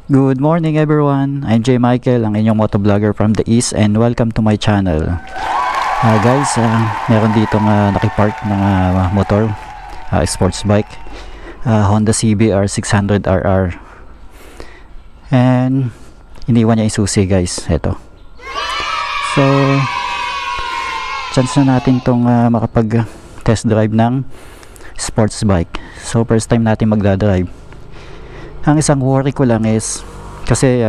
Good morning everyone, I'm J. Michael, ang inyong motovlogger from the East, and welcome to my channel. Guys, meron dito nakipark ng motor, sports bike, Honda CBR 600RR, and iniwan niya yung susi guys. Eto, so chance na natin tong makapag test drive ng sports bike. So first time natin magdadrive. Ang isang worry ko lang is kasi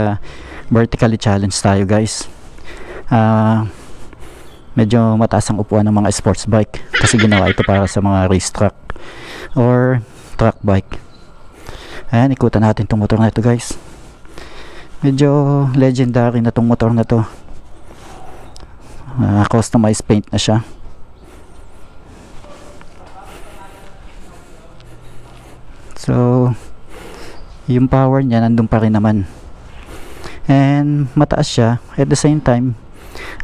vertically challenged tayo guys. Medyo mataas ang upuan ng mga sports bike kasi ginawa ito para sa mga race track or track bike. Ayan, ikutan natin itong motor na ito guys. Medyo legendary na itong motor na to. Customized paint na siya. So yung power niya nandun pa rin naman, and mataas siya. At the same time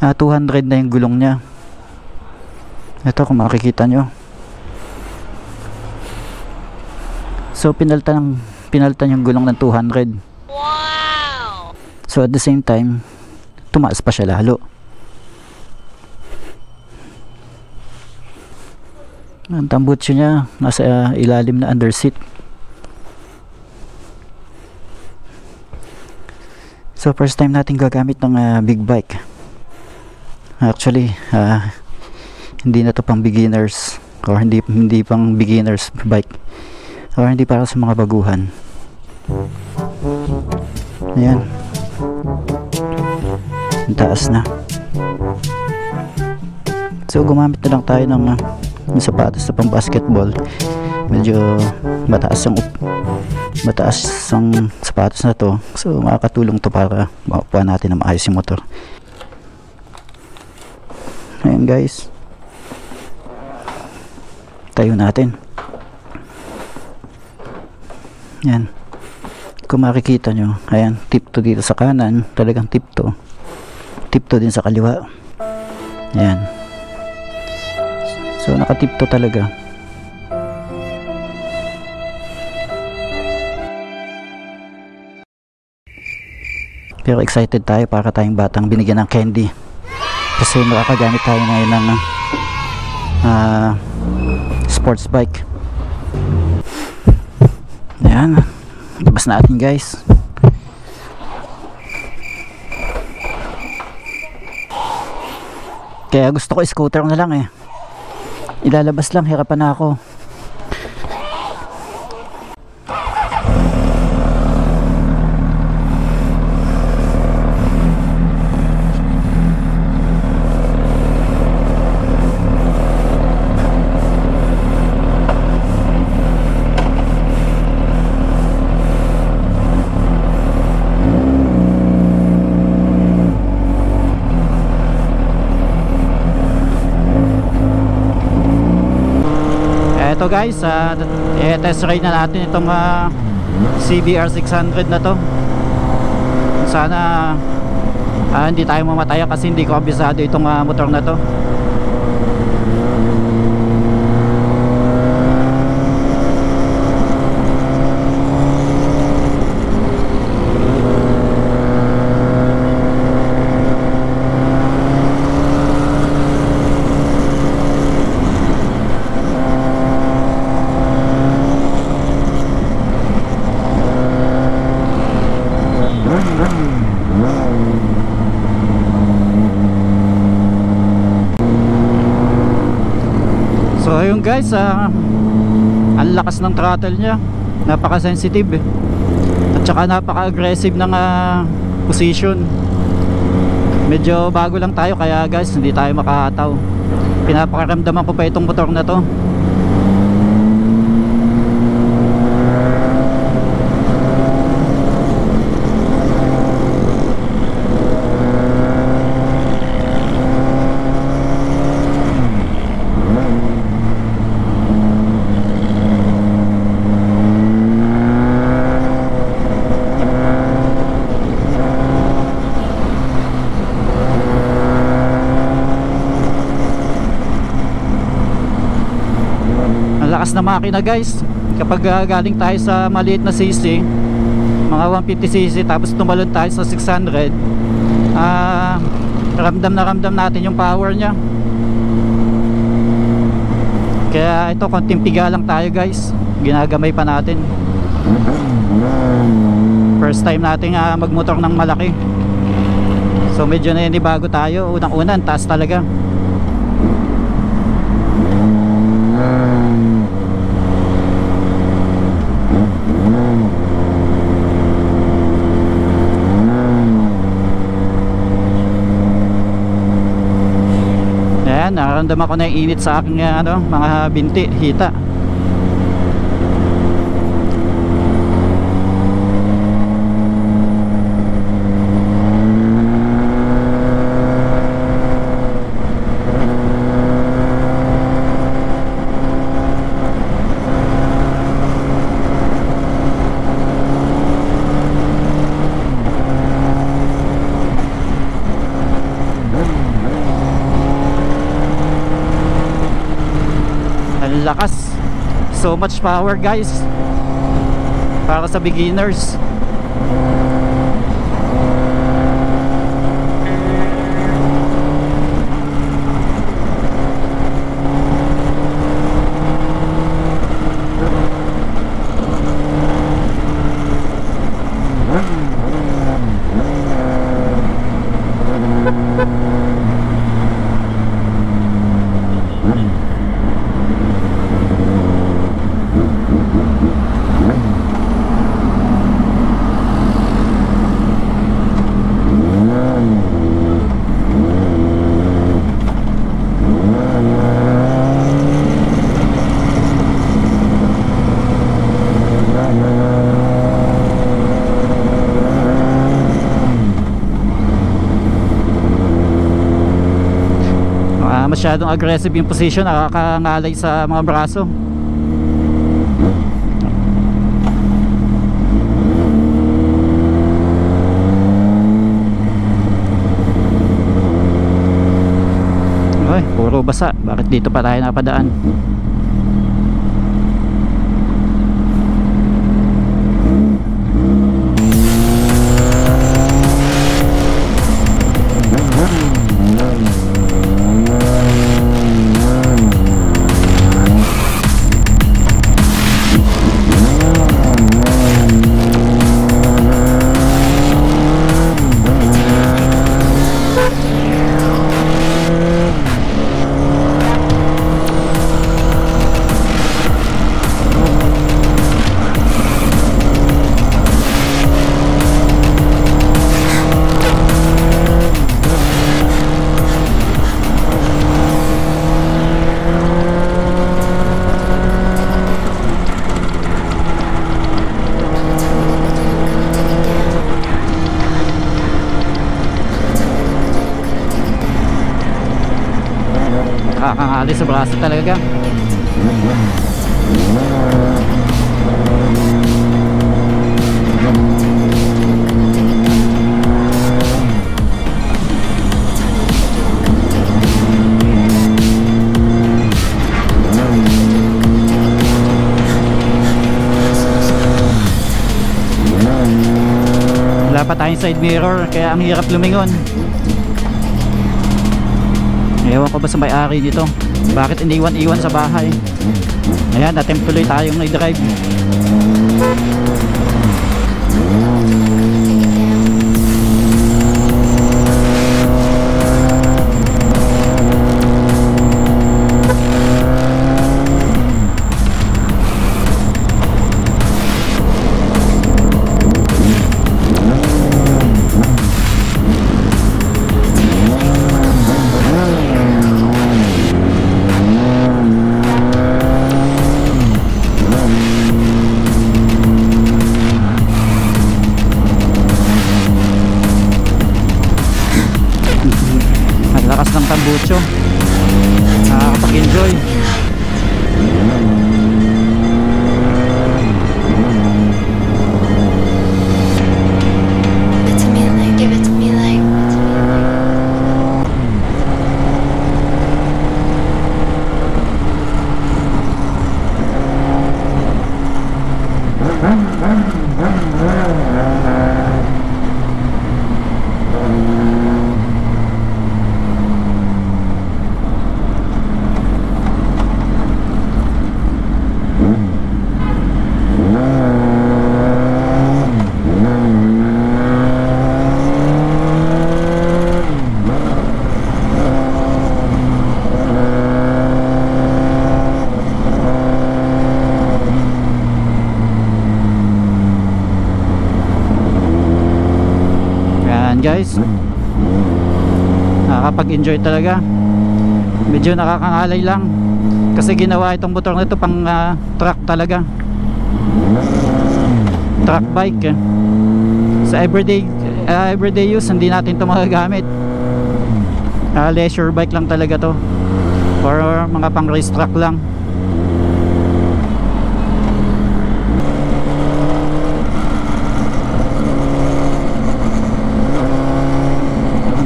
200 na yung gulong niya. Ito kung makikita nyo. So pinaltan yung gulong ng 200. Wow! So at the same time tumaas pa siya lalo. Ang tambutso niya nasa ilalim na underseat. So first time natin gagamit ng big bike. Actually hindi na to pang beginners, or hindi pang beginners bike, or hindi para sa mga baguhan. Ayan, ang taas na. So gumamit na lang tayo ng sapatos na pang basketball. Medyo mataas ang sapatos na to, so makakatulong to para maupuan natin na maayos yung motor. Ayan guys, tayo natin. Yan, kung makikita nyo, ayan, tip to dito sa kanan, talagang tip to din sa kaliwa. Ayan, so nakatip to talaga. Pero excited tayo para tayong batang binigyan ng candy, kasi makakagamit tayo ngayon ng sports bike. Ayan, labas natin guys. Kaya gusto ko scooter na lang ilalabas lang, hirapan na ako. Ito guys, test ride na natin itong CBR 600 na to. Sana hindi tayo mamataya kasi hindi ko kabisado itong motor na to. So ayun guys, ang lakas ng throttle nya, napaka sensitive at saka napaka aggressive ng position. Medyo bago lang tayo kaya guys hindi tayo makahataw. Pinapakaramdaman ko pa itong motor na to. na makina guys. Kapag galing tayo sa maliit na cc, mga 150cc, tapos tumalon tayo sa 600, ramdam na ramdam natin yung power nya. Kaya ito, konting piga lang tayo guys, ginagamay pa natin. First time natin magmotor ng malaki, so medyo bago tayo. Unang-unang taas talaga. Ayan, nararamdaman ko na yung init sa aking mga binti, hita. Lakas, so much power guys para sa beginners. Masyadong aggressive yung position, nakakangalay sa mga braso. Ay, puro basa. Bakit dito pa tayo napadaan? Nakakangali sa braso talaga. Wala pa tayong side mirror, kaya ang hirap lumingon. Ewan ko ba sa may-ari nito, bakit iniwan-iwan sa bahay. Ayan, attempt tuloy tayong i-drive. Lakas ng tambucho, nakakapag-enjoy. enjoy talaga. Medyo nakakangalay lang kasi ginawa itong motor na ito pang truck talaga, truck bike sa everyday use. Hindi natin ito magagamit. Leisure bike lang talaga to, or mga pang race truck lang.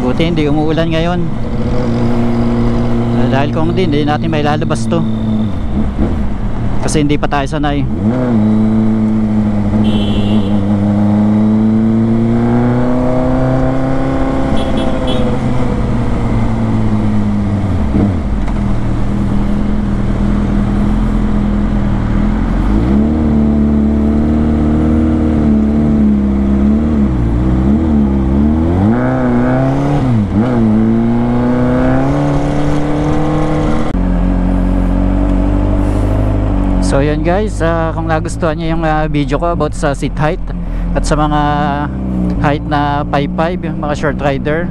Buti hindi umuulan ngayon, dahil kung hindi natin may lalabas to kasi hindi pa tayo sanay. So yun guys, kung nagustuhan nyo yung video ko about sa seat height at sa mga height na 5'5", yung mga short rider,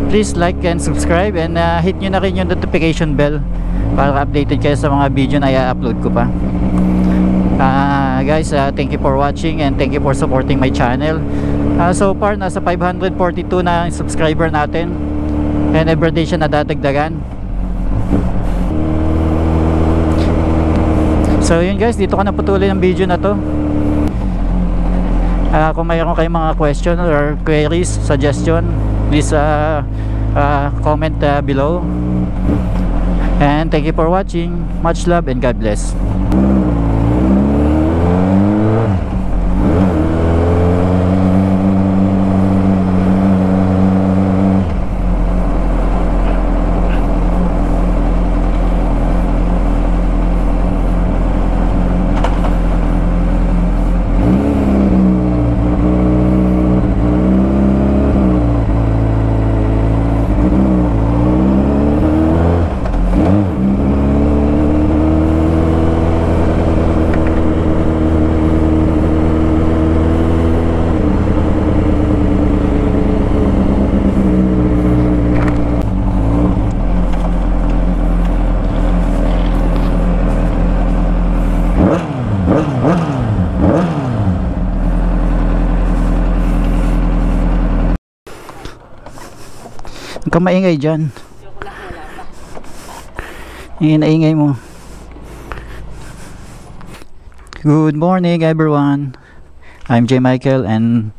please like and subscribe, and hit nyo na rin yung notification bell para updated kayo sa mga video na i-upload ko pa. Guys, thank you for watching and thank you for supporting my channel. So far nasa 542 na subscriber natin, and everyday siya nadadagdagan. So yun guys, dito ko na patuloy ang video na to. Kung mayroon kayong mga question or queries, suggestion, please comment below. And thank you for watching. Much love and God bless. Huwag kang maingay dyan. Ingay mo. Good morning everyone. I'm J. Michael and